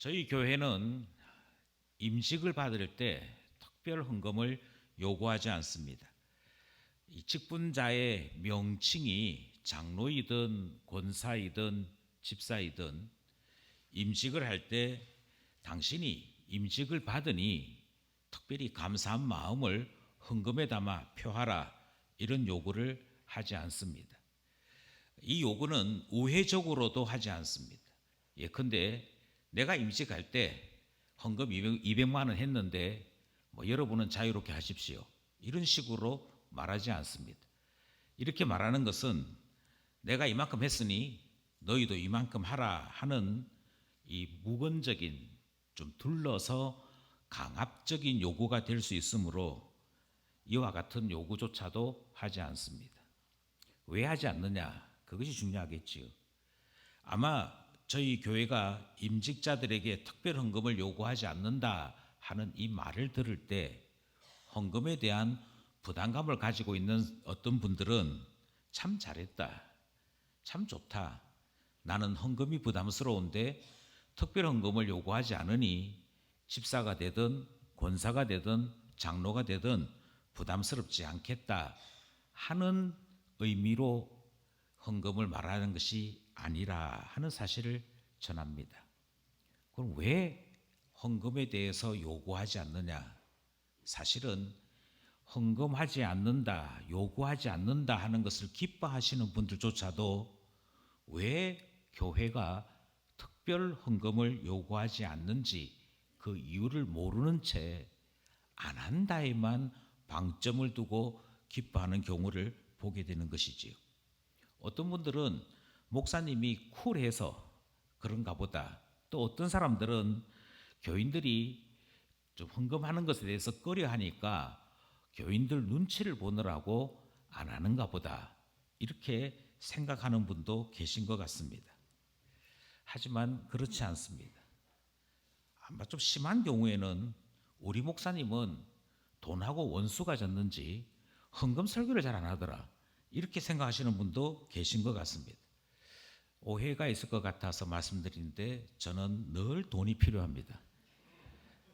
저희 교회는 임직을 받을 때 특별 헌금을 요구하지 않습니다. 이 직분자의 명칭이 장로이든 권사이든 집사이든 임직을 할 때 당신이 임직을 받으니 특별히 감사한 마음을 헌금에 담아 표하라, 이런 요구를 하지 않습니다. 이 요구는 우회적으로도 하지 않습니다. 예컨대 내가 임직할 때 헌금 200만 원 했는데 여러분은 자유롭게 하십시오, 이런 식으로 말하지 않습니다. 이렇게 말하는 것은 내가 이만큼 했으니 너희도 이만큼 하라 하는 이 무건적인, 좀 둘러서 강압적인 요구가 될 수 있으므로 이와 같은 요구조차도 하지 않습니다. 왜 하지 않느냐? 그것이 중요하겠지요. 아마 저희 교회가 임직자들에게 특별 헌금을 요구하지 않는다 하는 이 말을 들을 때 헌금에 대한 부담감을 가지고 있는 어떤 분들은 참 잘했다, 참 좋다, 나는 헌금이 부담스러운데 특별 헌금을 요구하지 않으니 집사가 되든 권사가 되든 장로가 되든 부담스럽지 않겠다 하는 의미로 헌금을 말하는 것이 아니라 하는 사실을 전합니다. 그럼 왜 헌금에 대해서 요구하지 않느냐? 사실은 헌금하지 않는다, 요구하지 않는다 하는 것을 기뻐하시는 분들조차도 왜 교회가 특별 헌금을 요구하지 않는지 그 이유를 모르는 채 안 한다에만 방점을 두고 기뻐하는 경우를 보게 되는 것이지요. 어떤 분들은 목사님이 쿨해서 그런가 보다, 또 어떤 사람들은 교인들이 좀 헌금하는 것에 대해서 꺼려하니까 교인들 눈치를 보느라고 안 하는가 보다, 이렇게 생각하는 분도 계신 것 같습니다. 하지만 그렇지 않습니다. 아마 좀 심한 경우에는 우리 목사님은 돈하고 원수가 졌는지 헌금 설교를 잘 안 하더라, 이렇게 생각하시는 분도 계신 것 같습니다. 오해가 있을 것 같아서 말씀드리는데 저는 늘 돈이 필요합니다.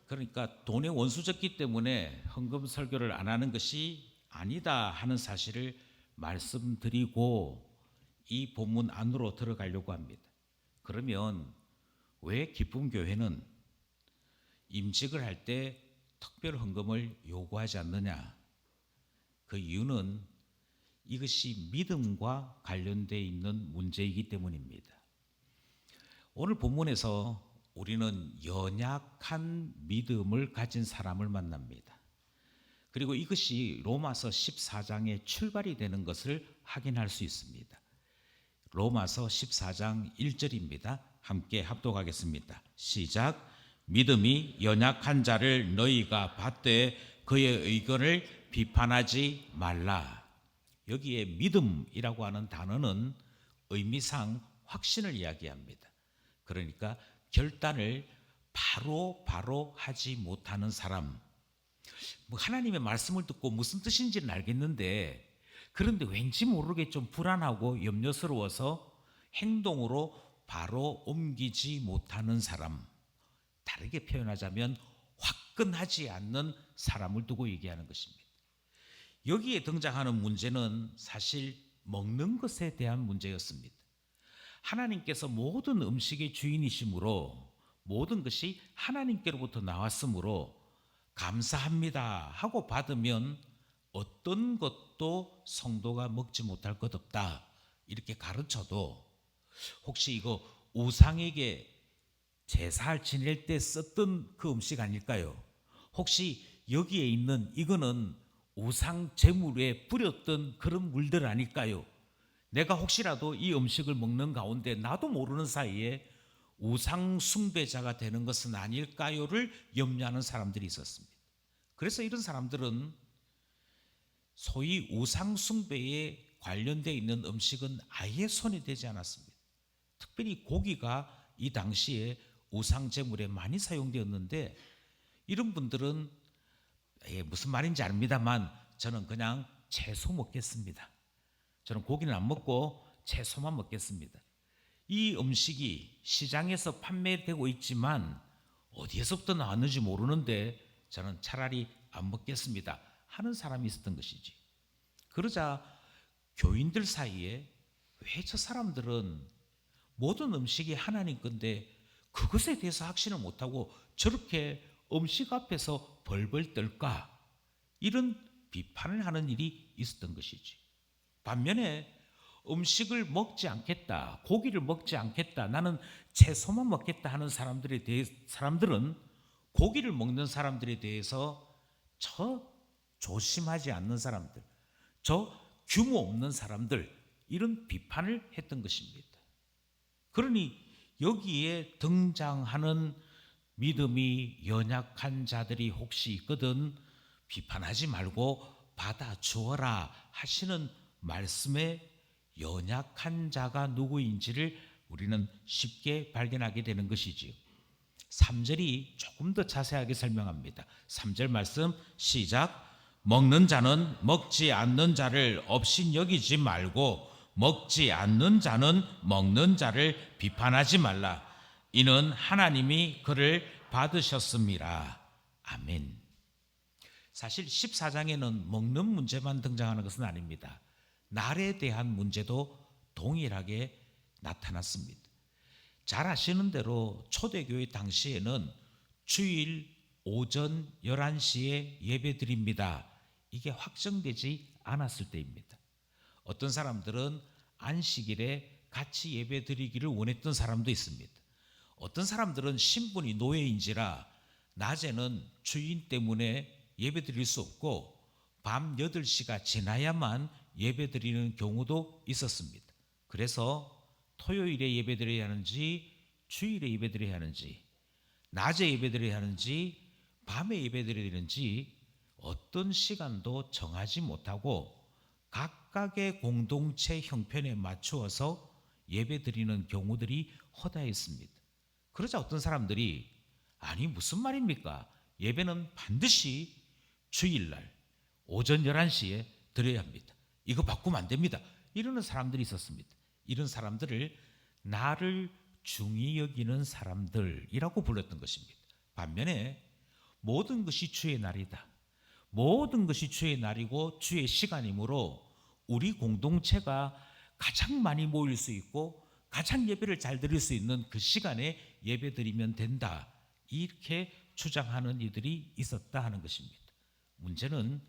그러니까 돈의 원수졌기 때문에 헌금 설교를 안 하는 것이 아니다 하는 사실을 말씀드리고 이 본문 안으로 들어가려고 합니다. 그러면 왜 기쁨교회는 임직을 할 때 특별 헌금을 요구하지 않느냐? 그 이유는 이것이 믿음과 관련되어 있는 문제이기 때문입니다. 오늘 본문에서 우리는 연약한 믿음을 가진 사람을 만납니다. 그리고 이것이 로마서 14장의 출발이 되는 것을 확인할 수 있습니다. 로마서 14장 1절입니다. 함께 합독하겠습니다. 시작. 믿음이 연약한 자를 너희가 받되 그의 의견을 비판하지 말라. 여기에 믿음이라고 하는 단어는 의미상 확신을 이야기합니다. 그러니까 결단을 바로 하지 못하는 사람. 하나님의 말씀을 듣고 무슨 뜻인지는 알겠는데, 그런데 왠지 모르게 좀 불안하고 염려스러워서 행동으로 바로 옮기지 못하는 사람. 다르게 표현하자면 화끈하지 않는 사람을 두고 얘기하는 것입니다. 여기에 등장하는 문제는 사실 먹는 것에 대한 문제였습니다. 하나님께서 모든 음식의 주인이시므로 모든 것이 하나님께로부터 나왔으므로 감사합니다 하고 받으면 어떤 것도 성도가 먹지 못할 것 없다, 이렇게 가르쳐도 혹시 이거 우상에게 제사를 지낼 때 썼던 그 음식 아닐까요? 혹시 여기에 있는 이거는 우상 제물에 뿌렸던 그런 물들 아닐까요? 내가 혹시라도 이 음식을 먹는 가운데 나도 모르는 사이에 우상 숭배자가 되는 것은 아닐까요를 염려하는 사람들이 있었습니다. 그래서 이런 사람들은 소위 우상 숭배에 관련되어 있는 음식은 아예 손이 되지 않았습니다. 특별히 고기가 이 당시에 우상 제물에 많이 사용되었는데, 이런 분들은 무슨 말인지 압니다만 저는 그냥 채소 먹겠습니다. 저는 고기는 안 먹고 채소만 먹겠습니다. 이 음식이 시장에서 판매되고 있지만 어디에서부터 나왔는지 모르는데 저는 차라리 안 먹겠습니다 하는 사람이 있었던 것이지. 그러자 교인들 사이에 왜 저 사람들은 모든 음식이 하나님 건데 그것에 대해서 확신을 못하고 저렇게 음식 앞에서 벌벌 떨까? 이런 비판을 하는 일이 있었던 것이지. 반면에 음식을 먹지 않겠다, 고기를 먹지 않겠다, 나는 채소만 먹겠다 하는 사람들은 고기를 먹는 사람들에 대해서 저 조심하지 않는 사람들, 저 규모 없는 사람들, 이런 비판을 했던 것입니다. 그러니 여기에 등장하는 믿음이 연약한 자들이 혹시 있거든 비판하지 말고 받아주어라 하시는 말씀에 연약한 자가 누구인지를 우리는 쉽게 발견하게 되는 것이지요. 3절이 조금 더 자세하게 설명합니다. 3절 말씀 시작. 먹는 자는 먹지 않는 자를 업신여기지 말고 먹지 않는 자는 먹는 자를 비판하지 말라. 이는 하나님이 그를 받으셨음이라. 아멘. 사실 14장에는 먹는 문제만 등장하는 것은 아닙니다. 날에 대한 문제도 동일하게 나타났습니다. 잘 아시는 대로 초대교회 당시에는 주일 오전 11시에 예배드립니다. 이게 확정되지 않았을 때입니다. 어떤 사람들은 안식일에 같이 예배드리기를 원했던 사람도 있습니다. 어떤 사람들은 신분이 노예인지라 낮에는 주인 때문에 예배드릴 수 없고 밤 8시가 지나야만 예배드리는 경우도 있었습니다. 그래서 토요일에 예배드려야 하는지 주일에 예배드려야 하는지 낮에 예배드려야 하는지 밤에 예배드려야 하는지 어떤 시간도 정하지 못하고 각각의 공동체 형편에 맞추어서 예배드리는 경우들이 허다했습니다. 그러자 어떤 사람들이 아니 무슨 말입니까? 예배는 반드시 주일날 오전 11시에 드려야 합니다. 이거 바꾸면 안 됩니다. 이러는 사람들이 있었습니다. 이런 사람들을 나를 중히 여기는 사람들이라고 불렀던 것입니다. 반면에 모든 것이 주의 날이다. 모든 것이 주의 날이고 주의 시간이므로 우리 공동체가 가장 많이 모일 수 있고 가장 예배를 잘 드릴 수 있는 그 시간에 예배 드리면 된다. 이렇게 주장하는 이들이 있었다 하는 것입니다. 문제는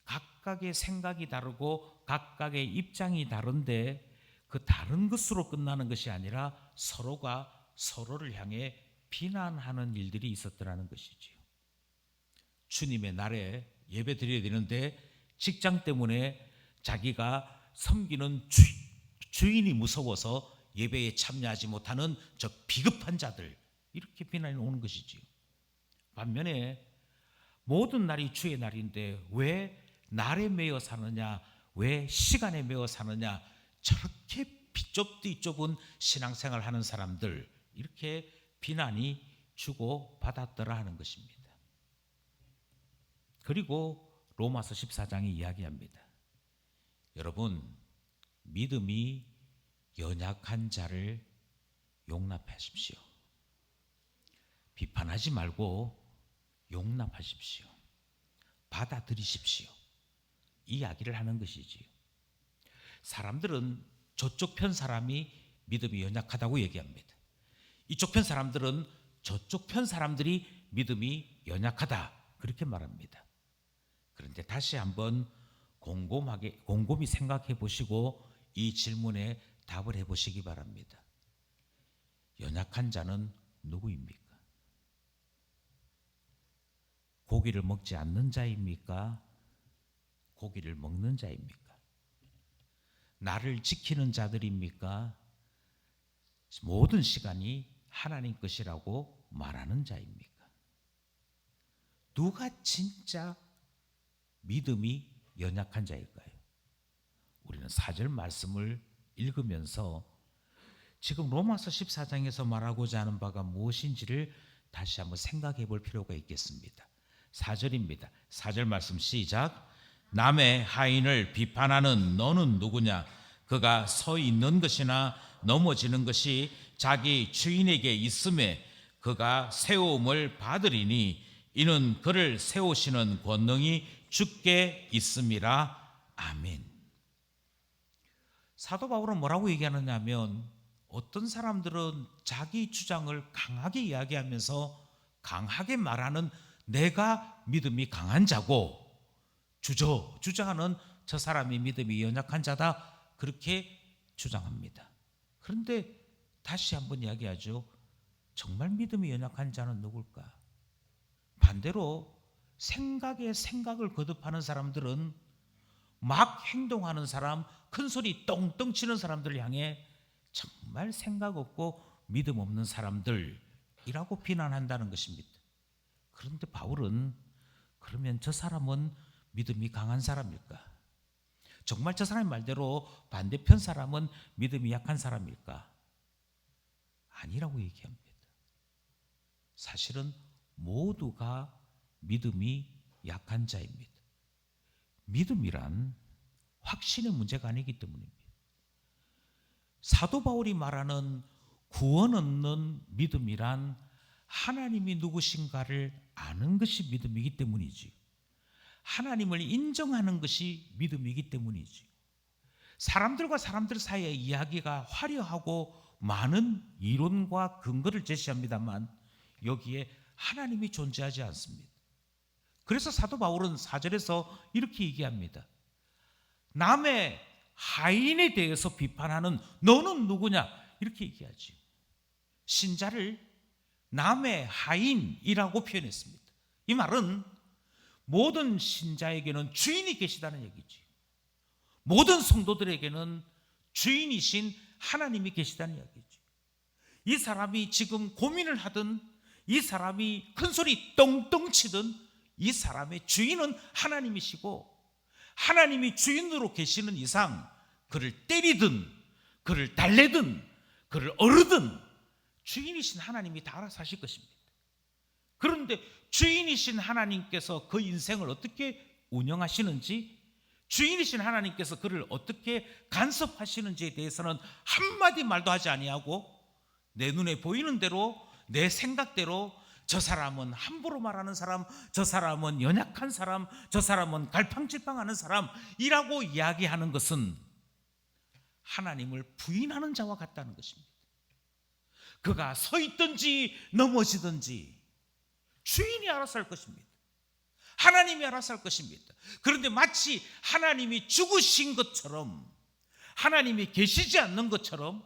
각각의 생각이 다르고 각각의 입장이 다른데 그 다른 것으로 끝나는 것이 아니라 서로가 서로를 향해 비난하는 일들이 있었더라는 것이지요. 주님의 날에 예배 드려야 되는데 직장 때문에 자기가 섬기는 주인이 무서워서 예배에 참여하지 못하는 저 비급한 자들, 이렇게 비난이 오는 것이지요. 반면에 모든 날이 주의 날인데 왜 날에 매여 사느냐, 왜 시간에 매여 사느냐, 저렇게 좁디 좁은 신앙생활 하는 사람들, 이렇게 비난이 주고 받았더라 하는 것입니다. 그리고 로마서 14장이 이야기합니다. 여러분, 믿음이 연약한 자를 용납하십시오. 비판하지 말고 용납하십시오. 받아들이십시오. 이 이야기를 하는 것이지요. 사람들은 저쪽 편 사람이 믿음이 연약하다고 얘기합니다. 이쪽 편 사람들은 저쪽 편 사람들이 믿음이 연약하다, 그렇게 말합니다. 그런데 다시 한번 곰곰이 생각해 보시고 이 질문에 답을 해 보시기 바랍니다. 연약한 자는 누구입니까? 고기를 먹지 않는 자입니까? 고기를 먹는 자입니까? 나를 지키는 자들입니까? 모든 시간이 하나님 것이라고 말하는 자입니까? 누가 진짜 믿음이 연약한 자일까요? 우리는 4절 말씀을 읽으면서 지금 로마서 14장에서 말하고자 하는 바가 무엇인지를 다시 한번 생각해 볼 필요가 있겠습니다. 4절입니다. 4절 말씀 시작. 남의 하인을 비판하는 너는 누구냐? 그가 서 있는 것이나 넘어지는 것이 자기 주인에게 있음에 그가 세움을 받으리니 이는 그를 세우시는 권능이 주께 있음이라. 아멘. 사도 바울은 뭐라고 얘기하느냐 하면, 어떤 사람들은 자기 주장을 강하게 이야기하면서 강하게 말하는 내가 믿음이 강한 자고, 주저하는 저 사람이 믿음이 연약한 자다, 그렇게 주장합니다. 그런데 다시 한번 이야기하죠. 정말 믿음이 연약한 자는 누굴까? 반대로 생각에 생각을 거듭하는 사람들은 막 행동하는 사람, 큰 소리 똥똥 치는 사람들을 향해 정말 생각 없고 믿음 없는 사람들이라고 비난한다는 것입니다. 그런데 바울은 그러면 저 사람은 믿음이 강한 사람일까? 정말 저 사람의 말대로 반대편 사람은 믿음이 약한 사람일까? 아니라고 얘기합니다. 사실은 모두가 믿음이 약한 자입니다. 믿음이란 확신의 문제가 아니기 때문입니다. 사도 바울이 말하는 구원 얻는 믿음이란 하나님이 누구신가를 아는 것이 믿음이기 때문이지, 하나님을 인정하는 것이 믿음이기 때문이지. 사람들과 사람들 사이의 이야기가 화려하고 많은 이론과 근거를 제시합니다만 여기에 하나님이 존재하지 않습니다. 그래서 사도 바울은 4절에서 이렇게 얘기합니다. 남의 하인에 대해서 비판하는 너는 누구냐? 이렇게 얘기하죠. 신자를 남의 하인이라고 표현했습니다. 이 말은 모든 신자에게는 주인이 계시다는 얘기지. 모든 성도들에게는 주인이신 하나님이 계시다는 이야기지. 이 사람이 지금 고민을 하든, 이 사람이 큰 소리 똥똥 치든, 이 사람의 주인은 하나님이시고, 하나님이 주인으로 계시는 이상 그를 때리든 그를 달래든 그를 어르든 주인이신 하나님이 다 알아서 하실 것입니다. 그런데 주인이신 하나님께서 그 인생을 어떻게 운영하시는지, 주인이신 하나님께서 그를 어떻게 간섭하시는지에 대해서는 한마디 말도 하지 아니하고 내 눈에 보이는 대로, 내 생각대로 저 사람은 함부로 말하는 사람, 저 사람은 연약한 사람, 저 사람은 갈팡질팡하는 사람이라고 이야기하는 것은 하나님을 부인하는 자와 같다는 것입니다. 그가 서 있든지 넘어지든지 주인이 알아서 할 것입니다. 하나님이 알아서 할 것입니다. 그런데 마치 하나님이 죽으신 것처럼, 하나님이 계시지 않는 것처럼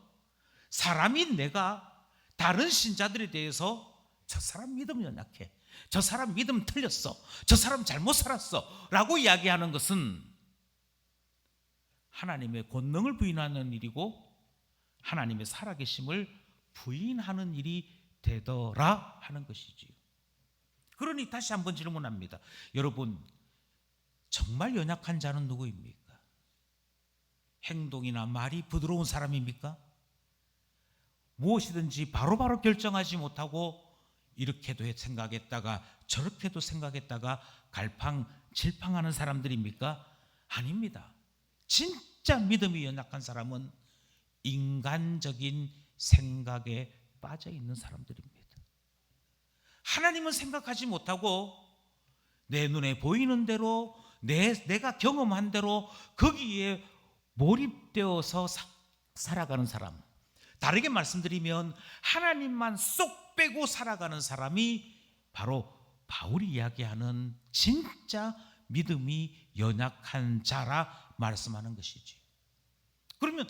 사람인 내가 다른 신자들에 대해서 저 사람 믿음 연약해, 저 사람 믿음 틀렸어, 저 사람 잘못 살았어 라고 이야기하는 것은 하나님의 권능을 부인하는 일이고 하나님의 살아계심을 부인하는 일이 되더라 하는 것이지요. 그러니 다시 한번 질문합니다. 여러분, 정말 연약한 자는 누구입니까? 행동이나 말이 부드러운 사람입니까? 무엇이든지 바로바로 결정하지 못하고 이렇게도 생각했다가 저렇게도 생각했다가 갈팡질팡하는 사람들입니까? 아닙니다. 진짜 믿음이 연약한 사람은 인간적인 생각에 빠져 있는 사람들입니다. 하나님은 생각하지 못하고 내 눈에 보이는 대로, 내가 경험한 대로 거기에 몰입되어서 살아가는 사람, 다르게 말씀드리면 하나님만 쏙 빼고 살아가는 사람이 바로 바울이 이야기하는 진짜 믿음이 연약한 자라 말씀하는 것이지. 그러면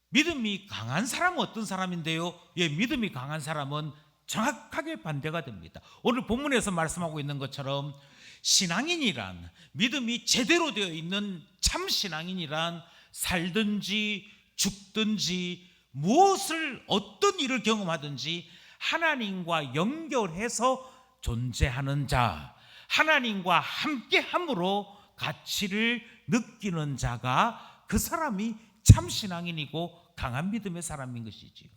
믿음이 강한 사람은 어떤 사람인데요? 믿음이 강한 사람은 정확하게 반대가 됩니다. 오늘 본문에서 말씀하고 있는 것처럼 신앙인이란, 믿음이 제대로 되어 있는 참 신앙인이란 살든지 죽든지 무엇을, 어떤 일을 경험하든지 하나님과 연결해서 존재하는 자, 하나님과 함께함으로 가치를 느끼는 자가, 그 사람이 참 신앙인이고 강한 믿음의 사람인 것이지요.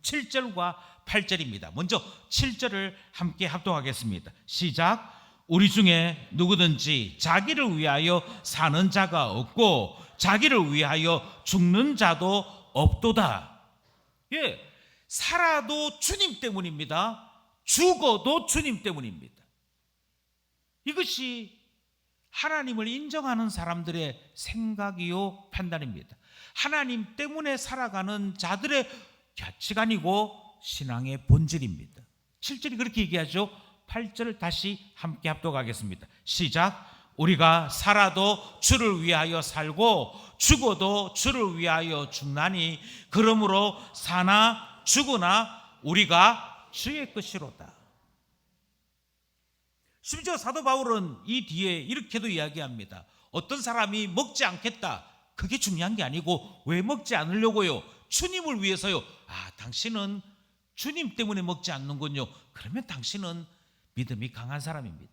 7절과 8절입니다. 먼저 7절을 함께 합독하겠습니다. 시작. 우리 중에 누구든지 자기를 위하여 사는 자가 없고 자기를 위하여 죽는 자도 없도다. 예, 살아도 주님 때문입니다. 죽어도 주님 때문입니다. 이것이 하나님을 인정하는 사람들의 생각이요 판단입니다. 하나님 때문에 살아가는 자들의 가치관이고 신앙의 본질입니다. 7절이 그렇게 얘기하죠. 8절 다시 함께 합독하겠습니다. 시작. 우리가 살아도 주를 위하여 살고 죽어도 주를 위하여 죽나니 그러므로 사나 죽으나 우리가 주의 것이로다. 심지어 사도 바울은 이 뒤에 이렇게도 이야기합니다. 어떤 사람이 먹지 않겠다, 그게 중요한 게 아니고 왜 먹지 않으려고요? 주님을 위해서요. 당신은 주님 때문에 먹지 않는군요. 그러면 당신은 믿음이 강한 사람입니다.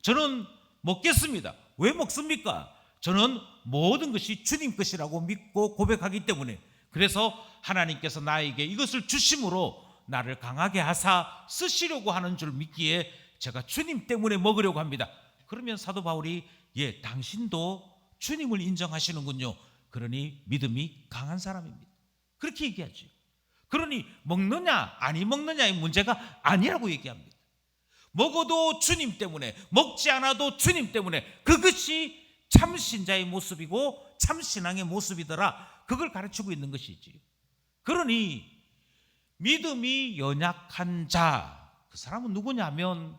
저는 먹겠습니다. 왜 먹습니까? 저는 모든 것이 주님 것이라고 믿고 고백하기 때문에. 그래서 하나님께서 나에게 이것을 주심으로 나를 강하게 하사 쓰시려고 하는 줄 믿기에 제가 주님 때문에 먹으려고 합니다. 그러면 사도 바울이 당신도 주님을 인정하시는군요. 그러니 믿음이 강한 사람입니다. 그렇게 얘기하죠. 그러니 먹느냐 아니 먹느냐의 문제가 아니라고 얘기합니다. 먹어도 주님 때문에, 먹지 않아도 주님 때문에, 그것이 참 신자의 모습이고 참 신앙의 모습이더라. 그걸 가르치고 있는 것이지. 그러니 믿음이 연약한 자, 그 사람은 누구냐면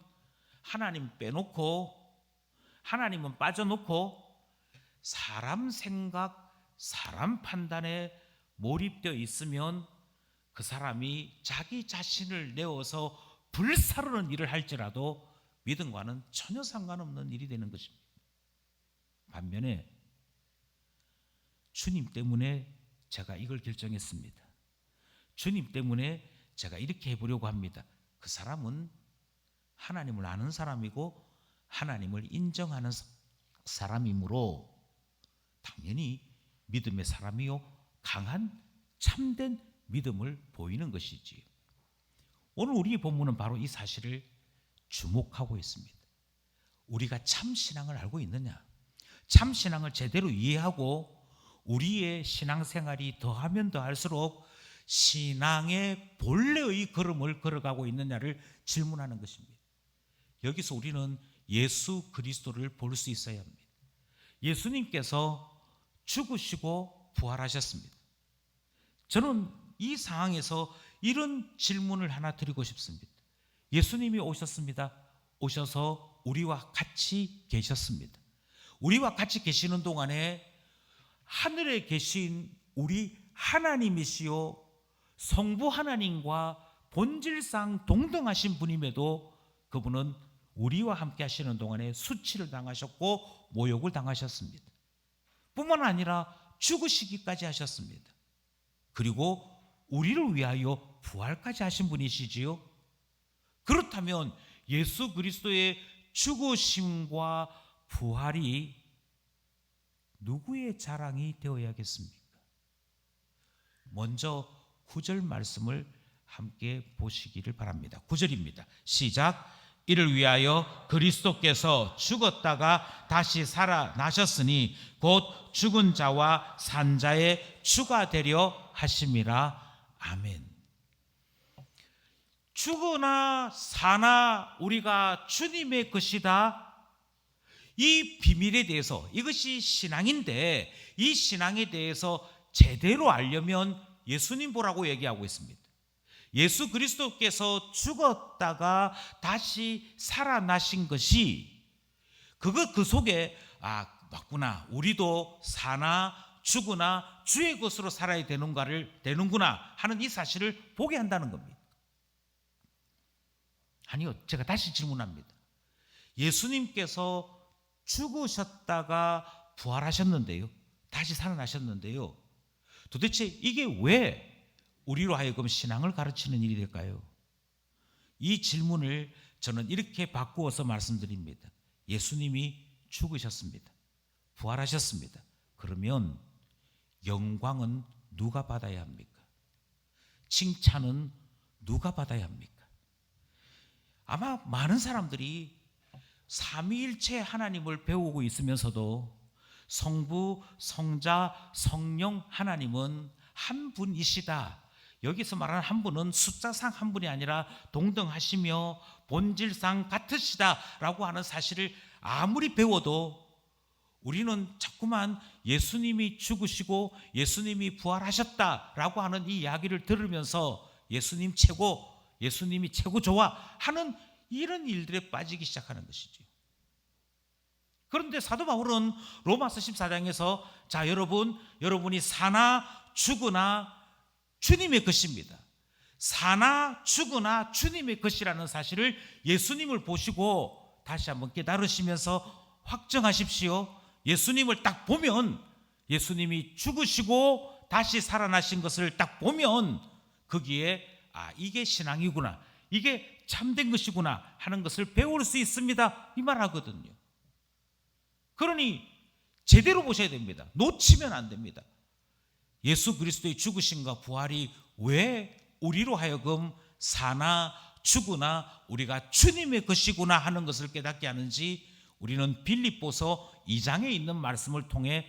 하나님 빼놓고, 하나님은 빠져놓고 사람 생각, 사람 판단에 몰입되어 있으면 그 사람이 자기 자신을 내어서 불사르는 일을 할지라도 믿음과는 전혀 상관없는 일이 되는 것입니다. 반면에 주님 때문에 제가 이걸 결정했습니다. 주님 때문에 제가 이렇게 해보려고 합니다. 그 사람은 하나님을 아는 사람이고 하나님을 인정하는 사람이므로 당연히 믿음의 사람이요 강한 참된 믿음을 보이는 것이지요. 오늘 우리 본문은 바로 이 사실을 주목하고 있습니다. 우리가 참 신앙을 알고 있느냐? 참 신앙을 제대로 이해하고 우리의 신앙생활이 더하면 더할수록 신앙의 본래의 걸음을 걸어가고 있느냐를 질문하는 것입니다. 여기서 우리는 예수 그리스도를 볼 수 있어야 합니다. 예수님께서 죽으시고 부활하셨습니다. 저는 이 상황에서 이런 질문을 하나 드리고 싶습니다. 예수님이 오셨습니다. 오셔서 우리와 같이 계셨습니다. 우리와 같이 계시는 동안에 하늘에 계신 우리 하나님이시요 성부 하나님과 본질상 동등하신 분임에도 그분은 우리와 함께 하시는 동안에 수치를 당하셨고 모욕을 당하셨습니다. 뿐만 아니라 죽으시기까지 하셨습니다. 그리고 우리를 위하여 부활까지 하신 분이시지요. 그렇다면 예수 그리스도의 죽으심과 부활이 누구의 자랑이 되어야겠습니까? 먼저 9절 말씀을 함께 보시기를 바랍니다. 9절입니다. 시작. 이를 위하여 그리스도께서 죽었다가 다시 살아나셨으니 곧 죽은 자와 산 자의 주가 되려 하심이라. 아멘. 죽으나 사나 우리가 주님의 것이다. 이 비밀에 대해서, 이것이 신앙인데 이 신앙에 대해서 제대로 알려면 예수님 보라고 얘기하고 있습니다. 예수 그리스도께서 죽었다가 다시 살아나신 것이 그 속에 맞구나, 우리도 사나 죽으나 주의 것으로 살아야 되는구나 하는 이 사실을 보게 한다는 겁니다. 아니요, 제가 다시 질문합니다. 예수님께서 죽으셨다가 부활하셨는데요, 다시 살아나셨는데요, 도대체 이게 왜 우리로 하여금 신앙을 가르치는 일이 될까요? 이 질문을 저는 이렇게 바꾸어서 말씀드립니다. 예수님이 죽으셨습니다. 부활하셨습니다. 그러면 영광은 누가 받아야 합니까? 칭찬은 누가 받아야 합니까? 아마 많은 사람들이 삼위일체 하나님을 배우고 있으면서도 성부, 성자, 성령 하나님은 한 분이시다. 여기서 말하는 한 분은 숫자상 한 분이 아니라 동등하시며 본질상 같으시다라고 하는 사실을 아무리 배워도 우리는 자꾸만 예수님이 죽으시고 예수님이 부활하셨다라고 하는 이 이야기를 들으면서 예수님 최고, 예수님이 최고 좋아 하는 이런 일들에 빠지기 시작하는 것이죠. 그런데 사도 바울은 로마서 14장에서 자 여러분이 사나 죽으나 주님의 것입니다. 사나 죽으나 주님의 것이라는 사실을 예수님을 보시고 다시 한번 깨달으시면서 확정하십시오. 예수님을 딱 보면, 예수님이 죽으시고 다시 살아나신 것을 딱 보면 거기에 이게 신앙이구나, 이게 참된 것이구나 하는 것을 배울 수 있습니다, 이 말하거든요. 그러니 제대로 보셔야 됩니다. 놓치면 안 됩니다. 예수 그리스도의 죽으심과 부활이 왜 우리로 하여금 사나 죽으나 우리가 주님의 것이구나 하는 것을 깨닫게 하는지 우리는 빌립보서 2장에 있는 말씀을 통해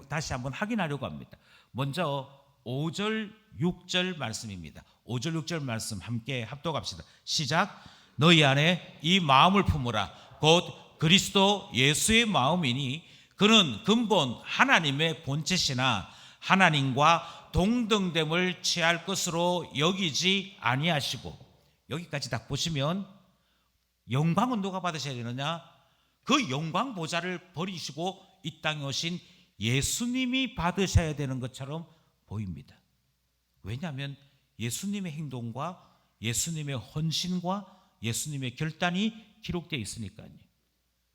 다시 한번 확인하려고 합니다. 먼저 5절 6절 말씀입니다. 5절 6절 말씀 함께 합독합시다. 시작. 너희 안에 이 마음을 품으라. 곧 그리스도 예수의 마음이니 그는 근본 하나님의 본체시나 하나님과 동등됨을 취할 것으로 여기지 아니하시고, 여기까지 딱 보시면 영광은 누가 받으셔야 되느냐? 그 영광 보좌를 버리시고 이 땅에 오신 예수님이 받으셔야 되는 것처럼 보입니다. 왜냐하면 예수님의 행동과 예수님의 헌신과 예수님의 결단이 기록되어 있으니까요.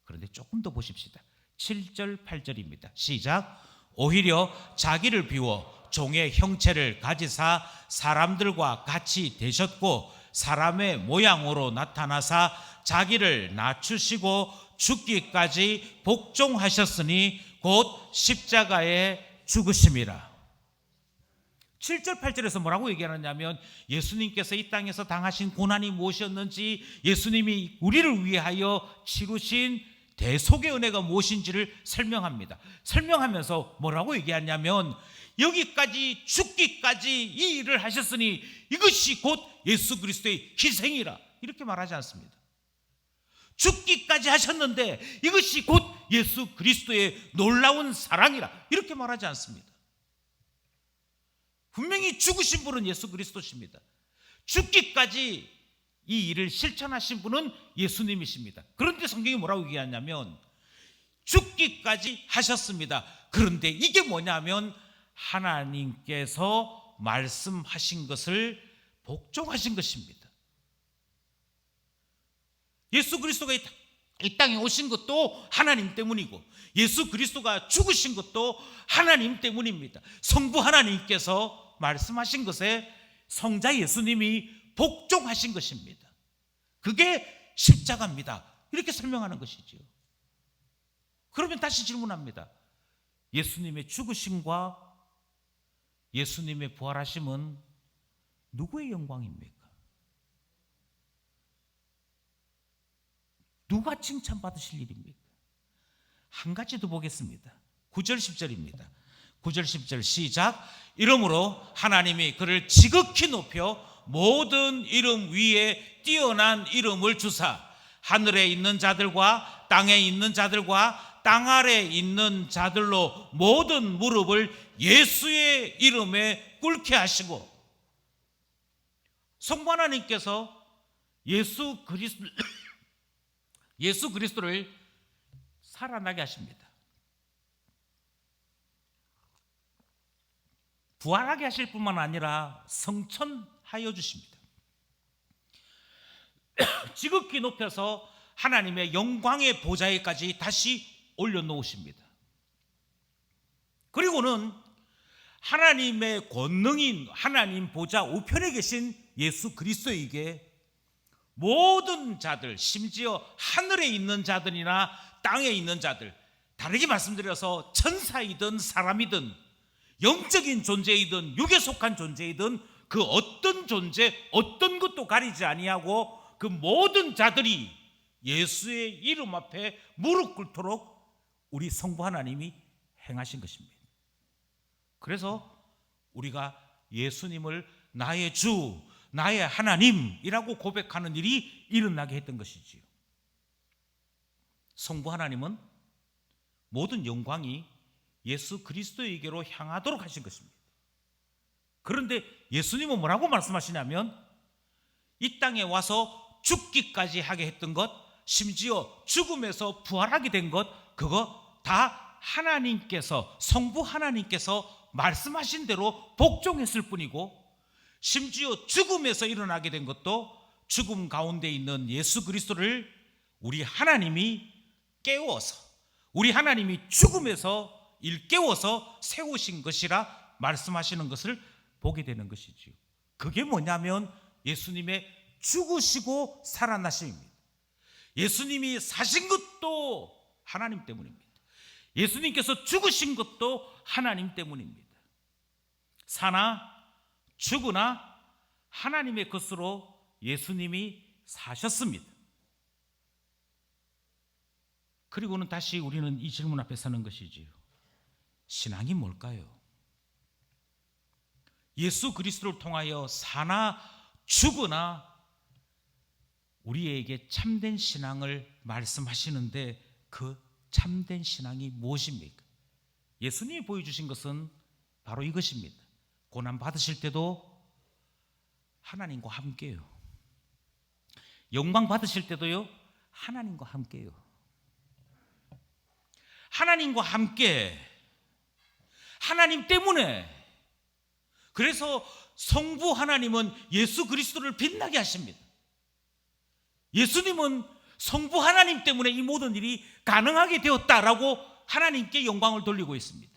그런데 조금 더 보십시다. 7절 8절입니다. 시작. 오히려 자기를 비워 종의 형체를 가지사 사람들과 같이 되셨고 사람의 모양으로 나타나사 자기를 낮추시고 죽기까지 복종하셨으니 곧 십자가에 죽으심이라. 7절 8절에서 뭐라고 얘기하느냐면 예수님께서 이 땅에서 당하신 고난이 무엇이었는지, 예수님이 우리를 위하여 치루신 대속의 은혜가 무엇인지를 설명합니다. 설명하면서 뭐라고 얘기하냐면 여기까지 죽기까지 이 일을 하셨으니 이것이 곧 예수 그리스도의 희생이라, 이렇게 말하지 않습니다. 죽기까지 하셨는데 이것이 곧 예수 그리스도의 놀라운 사랑이라, 이렇게 말하지 않습니다. 분명히 죽으신 분은 예수 그리스도십니다. 죽기까지 이 일을 실천하신 분은 예수님이십니다. 그런데 성경이 뭐라고 얘기하냐면 죽기까지 하셨습니다. 그런데 이게 뭐냐면 하나님께서 말씀하신 것을 복종하신 것입니다. 예수 그리스도가 이 땅에 오신 것도 하나님 때문이고 예수 그리스도가 죽으신 것도 하나님 때문입니다. 성부 하나님께서 말씀하신 것에 성자 예수님이 복종하신 것입니다. 그게 십자가입니다. 이렇게 설명하는 것이죠. 그러면 다시 질문합니다. 예수님의 죽으심과 예수님의 부활하심은 누구의 영광입니까? 누가 칭찬받으실 일입니까? 한 가지 더 보겠습니다. 9절 10절입니다. 9절 10절 시작. 이러므로 하나님이 그를 지극히 높여 모든 이름 위에 뛰어난 이름을 주사 하늘에 있는 자들과 땅에 있는 자들과 땅 아래 있는 자들로 모든 무릎을 예수의 이름에 꿇게 하시고, 성부 하나님께서 예수 그리스도를 살아나게 하십니다. 부활하게 하실 뿐만 아니라 성천하여 주십니다. 지극히 높여서 하나님의 영광의 보좌에까지 다시 올려놓으십니다. 그리고는 하나님의 권능인 하나님 보좌 우편에 계신 예수 그리스도에게 모든 자들, 심지어 하늘에 있는 자들이나 땅에 있는 자들, 다르게 말씀드려서 천사이든 사람이든 영적인 존재이든 육에 속한 존재이든 그 어떤 존재, 어떤 것도 가리지 아니하고 그 모든 자들이 예수의 이름 앞에 무릎 꿇도록 우리 성부 하나님이 행하신 것입니다. 그래서 우리가 예수님을 나의 주, 나의 하나님이라고 고백하는 일이 일어나게 했던 것이지요. 성부 하나님은 모든 영광이 예수 그리스도에게로 향하도록 하신 것입니다. 그런데 예수님은 뭐라고 말씀하시냐면 이 땅에 와서 죽기까지 하게 했던 것, 심지어 죽음에서 부활하게 된 것, 그거 다 하나님께서, 성부 하나님께서 말씀하신 대로 복종했을 뿐이고, 심지어 죽음에서 일어나게 된 것도 죽음 가운데 있는 예수 그리스도를 우리 하나님이 깨워서, 우리 하나님이 죽음에서 일깨워서 세우신 것이라 말씀하시는 것을 보게 되는 것이지요. 그게 뭐냐면 예수님의 죽으시고 살아나심입니다. 예수님이 사신 것도 하나님 때문입니다. 예수님께서 죽으신 것도 하나님 때문입니다. 사나 죽으나 하나님의 것으로 예수님이 사셨습니다. 그리고는 다시 우리는 이 질문 앞에 서는 것이지요. 신앙이 뭘까요? 예수 그리스도를 통하여 사나 죽으나 우리에게 참된 신앙을 말씀하시는데 그 참된 신앙이 무엇입니까? 예수님이 보여주신 것은 바로 이것입니다. 고난 받으실 때도 하나님과 함께요. 영광 받으실 때도요, 하나님과 함께요. 하나님과 함께, 하나님 때문에. 그래서 성부 하나님은 예수 그리스도를 빛나게 하십니다. 예수님은 성부 하나님 때문에 이 모든 일이 가능하게 되었다라고 하나님께 영광을 돌리고 있습니다.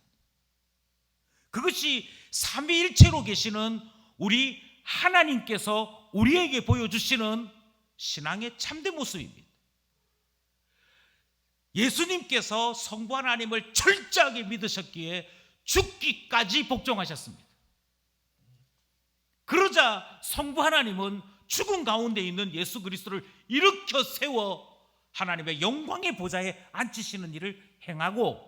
그것이 삼위일체로 계시는 우리 하나님께서 우리에게 보여주시는 신앙의 참된 모습입니다. 예수님께서 성부 하나님을 철저하게 믿으셨기에 죽기까지 복종하셨습니다. 그러자 성부 하나님은 죽음 가운데 있는 예수 그리스도를 일으켜 세워 하나님의 영광의 보좌에 앉히시는 일을 행하고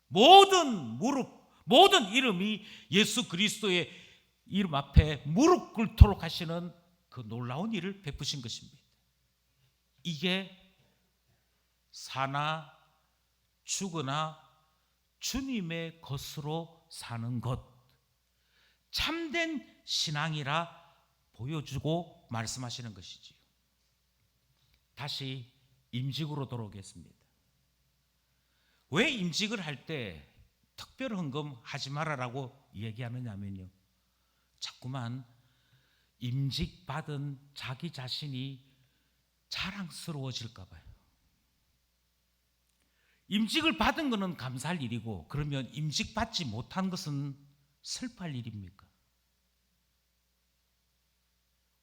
모든 무릎, 모든 이름이 예수 그리스도의 이름 앞에 무릎 꿇도록 하시는 그 놀라운 일을 베푸신 것입니다. 이게 사나 죽으나 주님의 것으로 사는 것, 참된 신앙이라 보여주고 말씀하시는 것이지요. 다시 임직으로 돌아오겠습니다. 왜 임직을 할 때 특별 헌금 하지 말아라고 얘기하느냐면요, 자꾸만 임직 받은 자기 자신이 자랑스러워질까 봐요. 임직을 받은 것은 감사할 일이고, 그러면 임직 받지 못한 것은 슬퍼할 일입니까?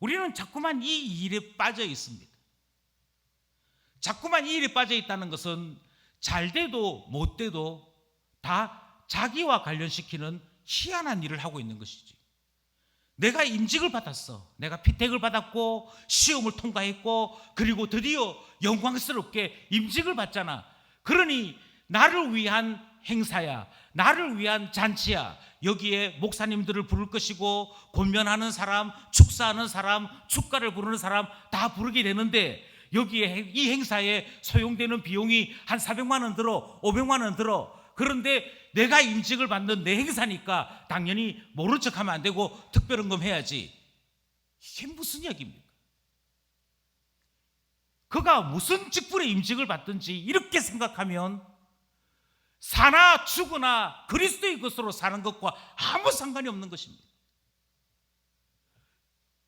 우리는 자꾸만 이 일에 빠져 있습니다. 자꾸만 이 일에 빠져 있다는 것은 잘 돼도 못 돼도 다 자기와 관련시키는 희한한 일을 하고 있는 것이지. 내가 임직을 받았어. 내가 피택을 받았고 시험을 통과했고 그리고 드디어 영광스럽게 임직을 받잖아. 그러니 나를 위한 행사야, 나를 위한 잔치야. 여기에 목사님들을 부를 것이고 권면하는 사람, 축사하는 사람, 축가를 부르는 사람 다 부르게 되는데, 여기에 이 행사에 소용되는 비용이 한 400만 원 들어, 500만 원 들어. 그런데 내가 임직을 받는 내 행사니까 당연히 모른 척하면 안 되고 특별헌금 해야지. 이게 무슨 이야기입니까? 그가 무슨 직분의 임직을 받든지 이렇게 생각하면 사나 죽으나 그리스도의 것으로 사는 것과 아무 상관이 없는 것입니다.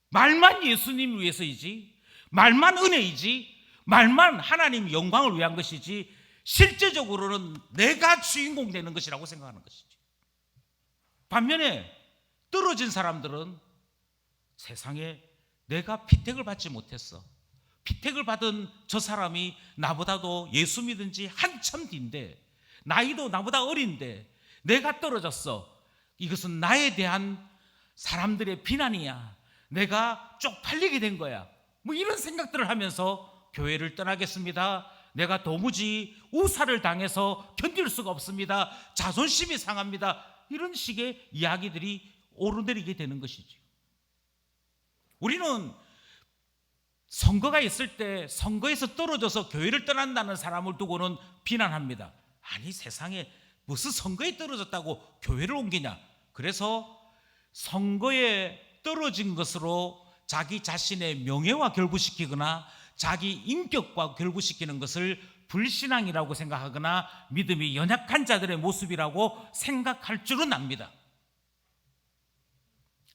말만 예수님을 위해서이지, 말만 은혜이지, 말만 하나님 영광을 위한 것이지, 실제적으로는 내가 주인공 되는 것이라고 생각하는 것이지. 반면에 떨어진 사람들은 세상에 내가 피택을 받지 못했어, 피택을 받은 저 사람이 나보다도 예수 믿은 지 한참 뒤인데, 나이도 나보다 어린데 내가 떨어졌어. 이것은 나에 대한 사람들의 비난이야. 내가 쪽팔리게 된 거야. 뭐 이런 생각들을 하면서 교회를 떠나겠습니다, 내가 도무지 우사를 당해서 견딜 수가 없습니다. 자존심이 상합니다. 이런 식의 이야기들이 오르내리게 되는 것이죠. 우리는 선거가 있을 때 선거에서 떨어져서 교회를 떠난다는 사람을 두고는 비난합니다. 아니, 세상에 무슨 선거에 떨어졌다고 교회를 옮기냐. 그래서 선거에 떨어진 것으로 자기 자신의 명예와 결부시키거나 자기 인격과 결부시키는 것을 불신앙이라고 생각하거나 믿음이 연약한 자들의 모습이라고 생각할 줄은 압니다.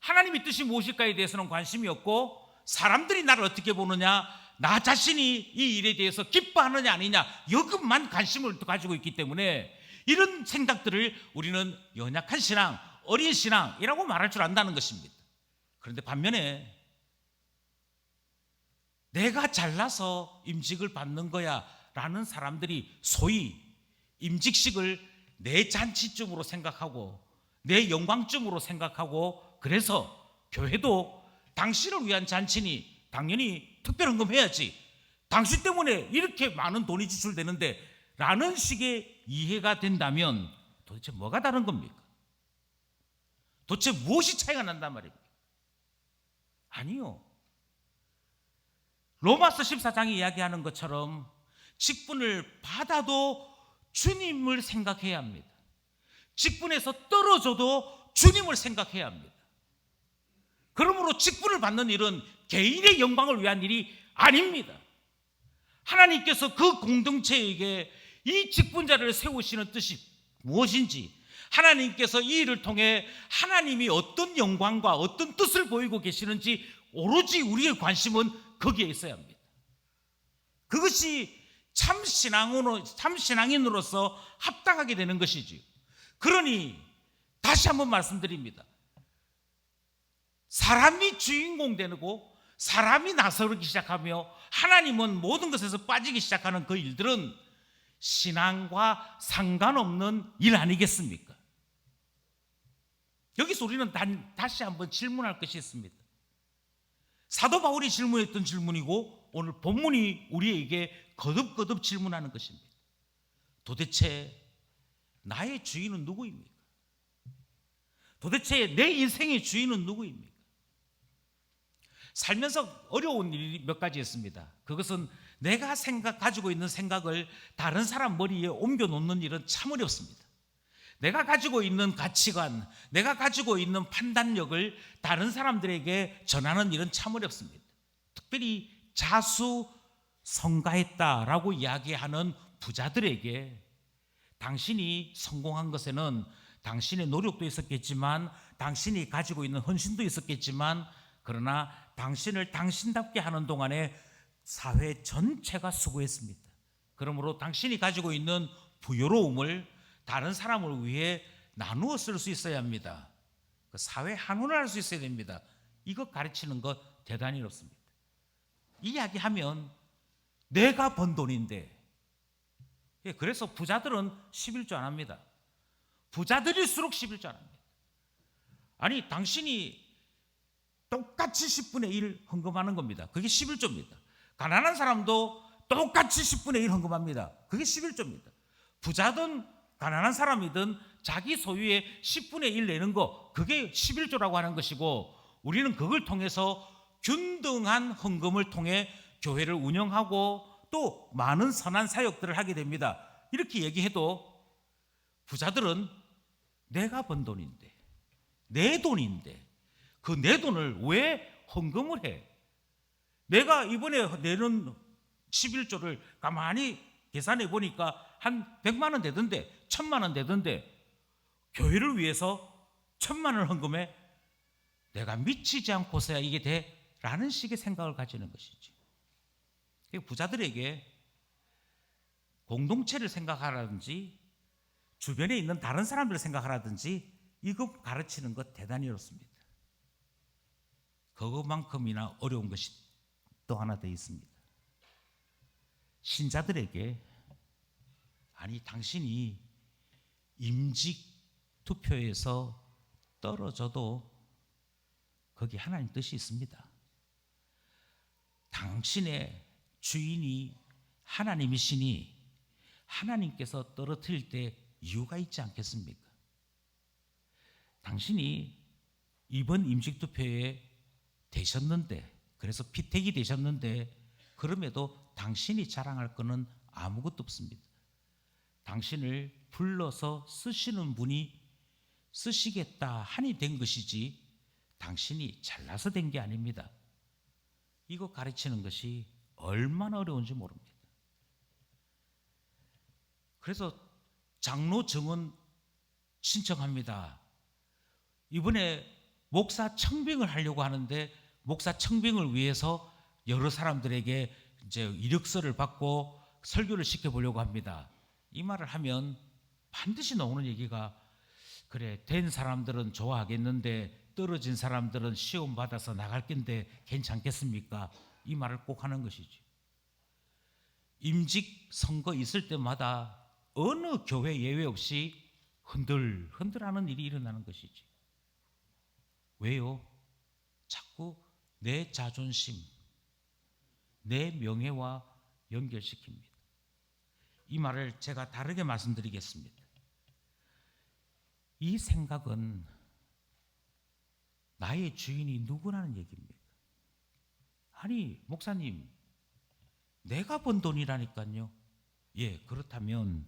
하나님의 뜻이 무엇일까에 대해서는 관심이 없고, 사람들이 나를 어떻게 보느냐, 나 자신이 이 일에 대해서 기뻐하느냐 아니냐, 이것만 관심을 가지고 있기 때문에 이런 생각들을 우리는 연약한 신앙, 어린 신앙이라고 말할 줄 안다는 것입니다. 그런데 반면에 내가 잘나서 임직을 받는 거야 라는 사람들이 소위 임직식을 내 잔치쯤으로 생각하고 내 영광쯤으로 생각하고, 그래서 교회도 당신을 위한 잔치니 당연히 특별헌금 해야지, 당신 때문에 이렇게 많은 돈이 지출되는데 라는 식의 이해가 된다면 도대체 뭐가 다른 겁니까? 도대체 무엇이 차이가 난단 말입니까? 아니요. 로마서 14장이 이야기하는 것처럼 직분을 받아도 주님을 생각해야 합니다. 직분에서 떨어져도 주님을 생각해야 합니다. 그러므로 직분을 받는 일은 개인의 영광을 위한 일이 아닙니다. 하나님께서 그 공동체에게 이 직분자를 세우시는 뜻이 무엇인지, 하나님께서 이 일을 통해 하나님이 어떤 영광과 어떤 뜻을 보이고 계시는지 오로지 우리의 관심은 거기에 있어야 합니다. 그것이 참 신앙인으로서 합당하게 되는 것이지요. 그러니 다시 한번 말씀드립니다. 사람이 주인공 되고 사람이 나서기 시작하며 하나님은 모든 것에서 빠지기 시작하는 그 일들은 신앙과 상관없는 일 아니겠습니까? 여기서 우리는 다시 한번 질문할 것이 있습니다. 사도 바울이 질문했던 질문이고 오늘 본문이 우리에게 거듭거듭 질문하는 것입니다. 도대체 나의 주인은 누구입니까? 도대체 내 인생의 주인은 누구입니까? 살면서 어려운 일이 몇 가지 있습니다. 그것은 내가 가지고 있는 생각을 다른 사람 머리에 옮겨 놓는 일은 참 어렵습니다. 내가 가지고 있는 가치관, 내가 가지고 있는 판단력을 다른 사람들에게 전하는 일은 참 어렵습니다. 특별히 자수성가했다라고 이야기하는 부자들에게 당신이 성공한 것에는 당신의 노력도 있었겠지만, 당신이 가지고 있는 헌신도 있었겠지만, 그러나 당신을 당신답게 하는 동안에 사회 전체가 수고했습니다. 그러므로 당신이 가지고 있는 부유로움을 다른 사람을 위해 나누어 쓸 수 있어야 합니다. 그 사회 환원을 할 수 있어야 됩니다. 이것 가르치는 것 대단히 어렵습니다. 이야기하면 내가 번 돈인데, 그래서 부자들은 11조 안 합니다. 부자들일수록 11조 안 합니다. 아니, 당신이 똑같이 10분의 1 헌금하는 겁니다. 그게 11조입니다. 가난한 사람도 똑같이 10분의 1 헌금합니다. 그게 11조입니다. 부자든 가난한 사람이든 자기 소유의 10분의 1 내는 거, 그게 11조라고 하는 것이고, 우리는 그걸 통해서 균등한 헌금을 통해 교회를 운영하고 또 많은 선한 사역들을 하게 됩니다. 이렇게 얘기해도 부자들은 내가 번 돈인데, 내 돈인데 그 내 돈을 왜 헌금을 해? 내가 이번에 내는 11조를 가만히 계산해 보니까 한 100만 원 되던데, 1000만 원 되던데, 교회를 위해서 1000만 원을 헌금해? 내가 미치지 않고서야 이게 돼? 라는 식의 생각을 가지는 것이지. 부자들에게 공동체를 생각하라든지 주변에 있는 다른 사람들을 생각하라든지 이거 가르치는 것 대단히 어렵습니다. 그것만큼이나 어려운 것이 또 하나 더 있습니다. 신자들에게, 아니, 당신이 임직 투표에서 떨어져도 거기 하나님 뜻이 있습니다. 당신의 주인이 하나님이시니 하나님께서 떨어뜨릴 때 이유가 있지 않겠습니까? 당신이 이번 임직투표에 되셨는데, 그래서 피택이 되셨는데, 그럼에도 당신이 자랑할 것은 아무것도 없습니다. 당신을 불러서 쓰시는 분이 쓰시겠다 하니 된 것이지 당신이 잘나서 된 게 아닙니다. 이거 가르치는 것이 얼마나 어려운지 모릅니다. 그래서 장로 정원 신청합니다. 이번에 목사 청빙을 하려고 하는데 목사 청빙을 위해서 여러 사람들에게 이제 이력서를 받고 설교를 시켜보려고 합니다. 이 말을 하면 반드시 나오는 얘기가, 그래, 된 사람들은 좋아하겠는데 떨어진 사람들은 시험 받아서 나갈 건데 괜찮겠습니까? 이 말을 꼭 하는 것이지. 임직 선거 있을 때마다 어느 교회 예외 없이 흔들흔들하는 일이 일어나는 것이지. 왜요? 자꾸 내 자존심, 내 명예와 연결시킵니다. 이 말을 제가 다르게 말씀드리겠습니다. 이 생각은 나의 주인이 누구라는 얘기입니다. 아니, 목사님, 내가 번 돈이라니까요. 예, 그렇다면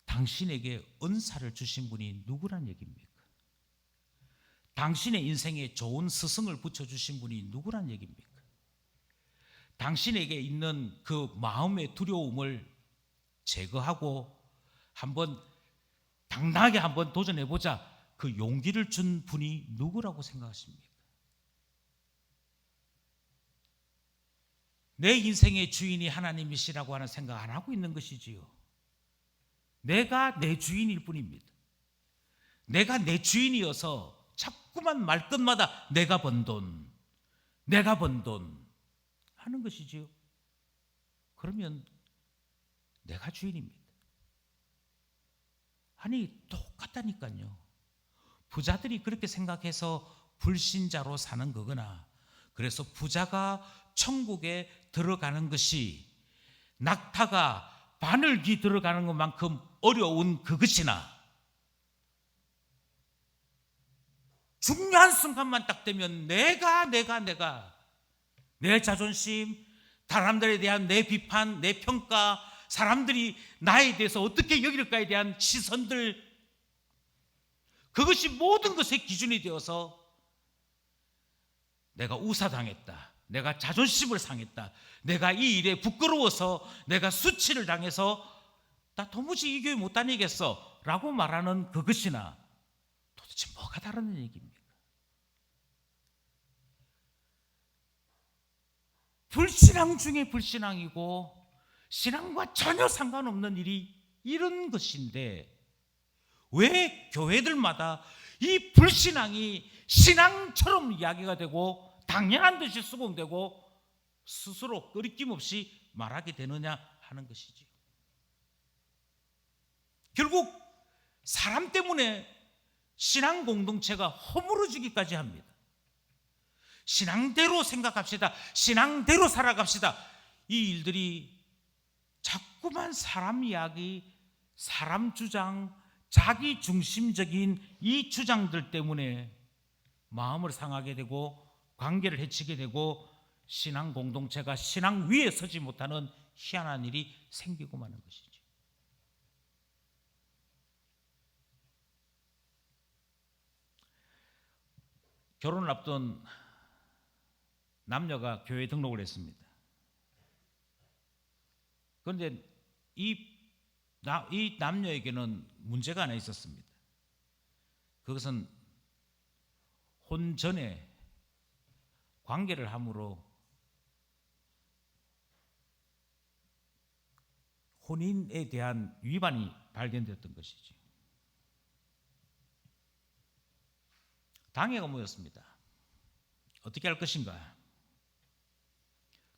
당신에게 은사를 주신 분이 누구란 얘기입니까? 당신의 인생에 좋은 스승을 붙여주신 분이 누구란 얘기입니까? 당신에게 있는 그 마음의 두려움을 제거하고 한번 당당하게 한번 도전해보자, 그 용기를 준 분이 누구라고 생각하십니까? 내 인생의 주인이 하나님이시라고 하는 생각 안 하고 있는 것이지요. 내가 내 주인일 뿐입니다. 내가 내 주인이어서 자꾸만 말끝마다 내가 번 돈, 내가 번 돈 하는 것이지요. 그러면 내가 주인입니다. 아니, 똑같다니까요. 부자들이 그렇게 생각해서 불신자로 사는 거거나, 그래서 부자가 천국에 들어가는 것이 낙타가 바늘귀 들어가는 것만큼 어려운 그것이나, 중요한 순간만 딱 되면 내가 내 자존심, 사람들에 대한 내 비판, 내 평가, 사람들이 나에 대해서 어떻게 여길까에 대한 시선들, 그것이 모든 것의 기준이 되어서 내가 우사당했다, 내가 자존심을 상했다, 내가 이 일에 부끄러워서 내가 수치를 당해서 나 도무지 이 교회 못 다니겠어 라고 말하는 그것이나 도대체 뭐가 다른 얘기입니까? 불신앙 중에 불신앙이고 신앙과 전혀 상관없는 일이 이런 것인데, 왜 교회들마다 이 불신앙이 신앙처럼 이야기가 되고 당연한 듯이 수긍되고 스스로 끄리낌 없이 말하게 되느냐 하는 것이지. 결국 사람 때문에 신앙 공동체가 허물어지기까지 합니다. 신앙대로 생각합시다, 신앙대로 살아갑시다. 이 일들이 자꾸만 사람 이야기, 사람 주장, 자기 중심적인 이 주장들 때문에 마음을 상하게 되고 관계를 해치게 되고 신앙 공동체가 신앙 위에 서지 못하는 희한한 일이 생기고 마는 것이죠. 결혼을 앞둔 남녀가 교회에 등록을 했습니다. 그런데 이 남녀에게는 문제가 하나 있었습니다. 그것은 혼 전에 관계를 함으로 혼인에 대한 위반이 발견되었던 것이죠. 당회가 모였습니다. 어떻게 할 것인가?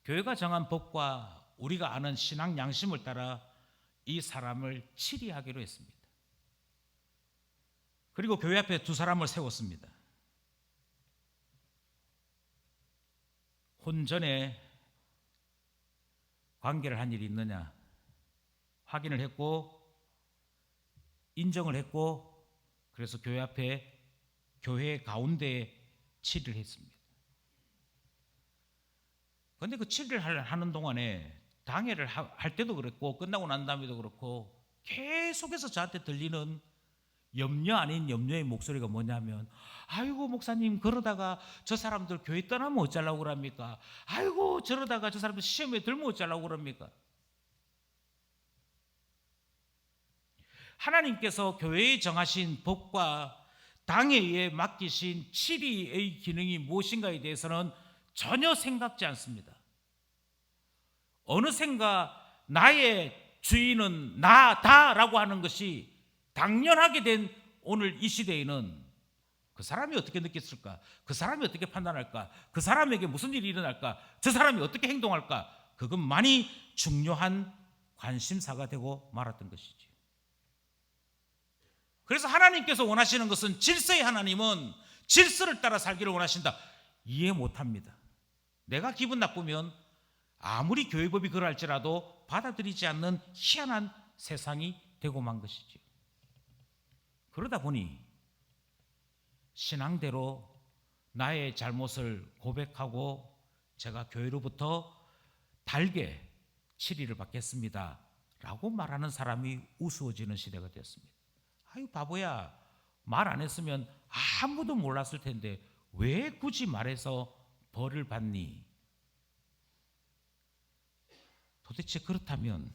교회가 정한 법과 우리가 아는 신앙 양심을 따라 이 사람을 치리하기로 했습니다. 그리고 교회 앞에 두 사람을 세웠습니다. 혼전에 관계를 한 일이 있느냐 확인을 했고 인정을 했고, 그래서 교회 앞에 교회 가운데에 치리를 했습니다. 그런데 그 치리를 하는 동안에 당회를 할 때도 그랬고 끝나고 난 다음에도 그렇고 계속해서 저한테 들리는 염려 아닌 염려의 목소리가 뭐냐면, 아이고 목사님, 그러다가 저 사람들 교회 떠나면 어쩌려고 그럽니까? 아이고 저러다가 저 사람들 시험에 들면 어쩌려고 그럽니까? 하나님께서 교회에 정하신 법과 당회에 맡기신 치리의 기능이 무엇인가에 대해서는 전혀 생각지 않습니다. 어느샌가 나의 주인은 나다라고 하는 것이 당연하게 된 오늘 이 시대에는 그 사람이 어떻게 느꼈을까? 그 사람이 어떻게 판단할까? 그 사람에게 무슨 일이 일어날까? 저 사람이 어떻게 행동할까? 그것만이 중요한 관심사가 되고 말았던 것이죠. 그래서 하나님께서 원하시는 것은, 질서의 하나님은 질서를 따라 살기를 원하신다. 이해 못합니다. 내가 기분 나쁘면 아무리 교회법이 그럴지라도 받아들이지 않는 희한한 세상이 되고 만 것이죠. 그러다 보니 신앙대로 나의 잘못을 고백하고 제가 교회로부터 달게 치리를 받겠습니다 라고 말하는 사람이 우스워지는 시대가 되었습니다. 아유 바보야, 말 안 했으면 아무도 몰랐을 텐데 왜 굳이 말해서 벌을 받니? 도대체 그렇다면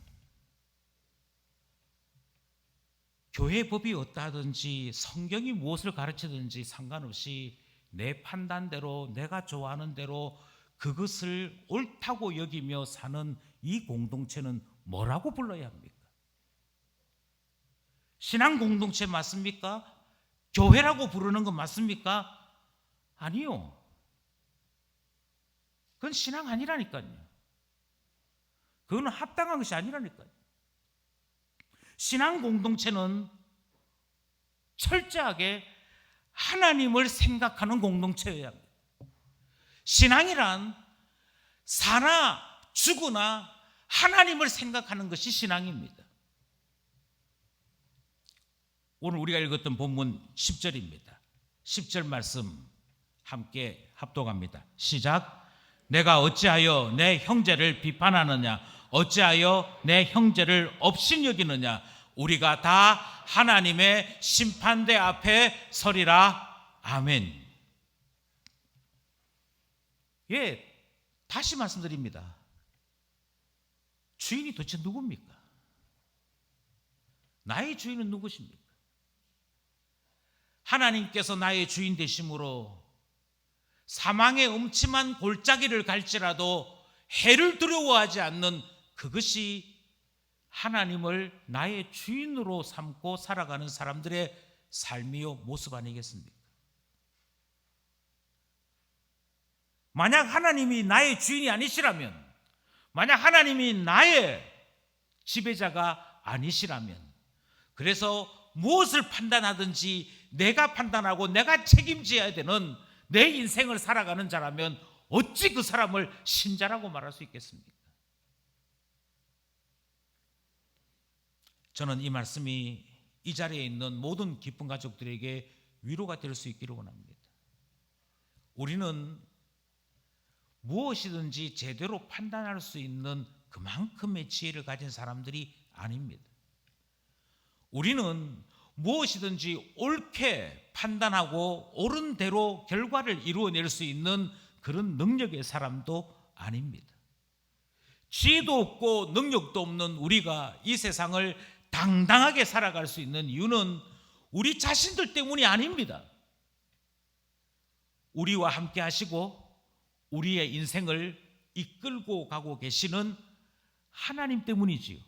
교회 법이 어떠하든지 성경이 무엇을 가르치든지 상관없이 내 판단대로 내가 좋아하는 대로 그것을 옳다고 여기며 사는 이 공동체는 뭐라고 불러야 합니까? 신앙 공동체 맞습니까? 교회라고 부르는 건 맞습니까? 아니요. 그건 신앙 아니라니까요. 그건 합당한 것이 아니라니까요. 신앙 공동체는 철저하게 하나님을 생각하는 공동체여야 합니다. 신앙이란 사나 죽으나 하나님을 생각하는 것이 신앙입니다. 오늘 우리가 읽었던 본문 10절입니다. 10절 말씀 함께 합독합니다. 시작. 내가 어찌하여 내 형제를 비판하느냐? 어찌하여 내 형제를 업신여기느냐? 우리가 다 하나님의 심판대 앞에 서리라. 아멘. 예, 다시 말씀드립니다. 주인이 도대체 누굽니까? 나의 주인은 누구십니까? 하나님께서 나의 주인 되심으로 사망의 음침한 골짜기를 갈지라도 해를 두려워하지 않는 그것이 하나님을 나의 주인으로 삼고 살아가는 사람들의 삶이요 모습 아니겠습니까? 만약 하나님이 나의 주인이 아니시라면, 만약 하나님이 나의 지배자가 아니시라면, 그래서 무엇을 판단하든지 내가 판단하고 내가 책임져야 되는 내 인생을 살아가는 자라면 어찌 그 사람을 신자라고 말할 수 있겠습니까? 저는 이 말씀이 이 자리에 있는 모든 기쁜 가족들에게 위로가 될 수 있기를 원합니다. 우리는 무엇이든지 제대로 판단할 수 있는 그만큼의 지혜를 가진 사람들이 아닙니다. 우리는 무엇이든지 옳게 판단하고 옳은 대로 결과를 이루어낼 수 있는 그런 능력의 사람도 아닙니다. 지혜도 없고 능력도 없는 우리가 이 세상을 당당하게 살아갈 수 있는 이유는 우리 자신들 때문이 아닙니다. 우리와 함께 하시고 우리의 인생을 이끌고 가고 계시는 하나님 때문이지요.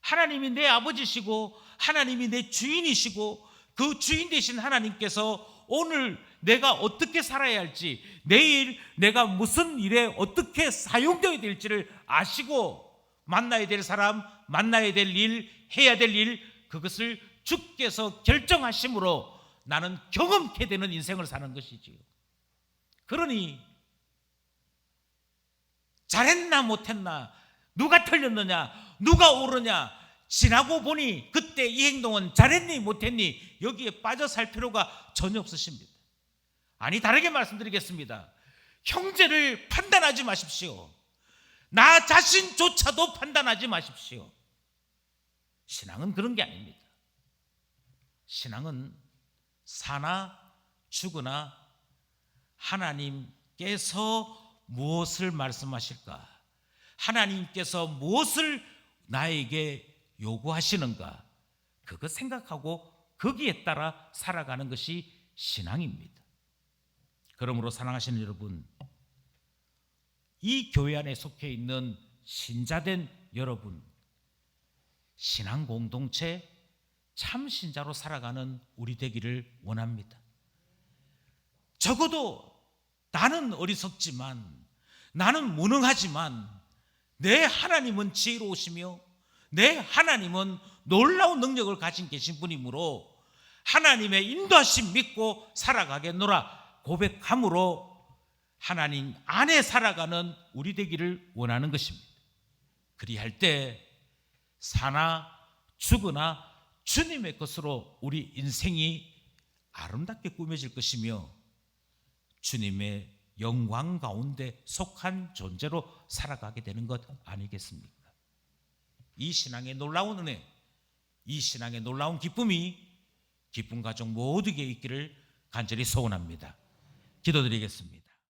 하나님이 내 아버지시고 하나님이 내 주인이시고 그 주인 되신 하나님께서 오늘 내가 어떻게 살아야 할지, 내일 내가 무슨 일에 어떻게 사용되어야 될지를 아시고 만나야 될 사람, 만나야 될 일, 해야 될 일, 그것을 주께서 결정하심으로 나는 경험케 되는 인생을 사는 것이지요. 그러니 잘했나 못했나, 누가 틀렸느냐, 누가 옳으냐, 지나고 보니 그때 이 행동은 잘했니 못했니 여기에 빠져 살 필요가 전혀 없으십니다. 아니, 다르게 말씀드리겠습니다. 형제를 판단하지 마십시오. 나 자신조차도 판단하지 마십시오. 신앙은 그런 게 아닙니다. 신앙은 사나 죽으나 하나님께서 무엇을 말씀하실까, 하나님께서 무엇을 나에게 요구하시는가, 그거 생각하고 거기에 따라 살아가는 것이 신앙입니다. 그러므로 사랑하시는 여러분, 이 교회 안에 속해 있는 신자된 여러분, 신앙 공동체 참 신자로 살아가는 우리 되기를 원합니다. 적어도 나는 어리석지만, 나는 무능하지만 내 하나님은 지혜로우시며 내 하나님은 놀라운 능력을 가진 계신 분이므로 하나님의 인도하심 믿고 살아가겠노라 고백함으로 하나님 안에 살아가는 우리 되기를 원하는 것입니다. 그리할 때 사나 죽으나 주님의 것으로 우리 인생이 아름답게 꾸며질 것이며 주님의 영광 가운데 속한 존재로 살아가게 되는 것 아니겠습니까? 이 신앙의 놀라운 은혜, 이 신앙의 놀라운 기쁨이 기쁨 가정 모두에게 있기를 간절히 소원합니다. 기도드리겠습니다.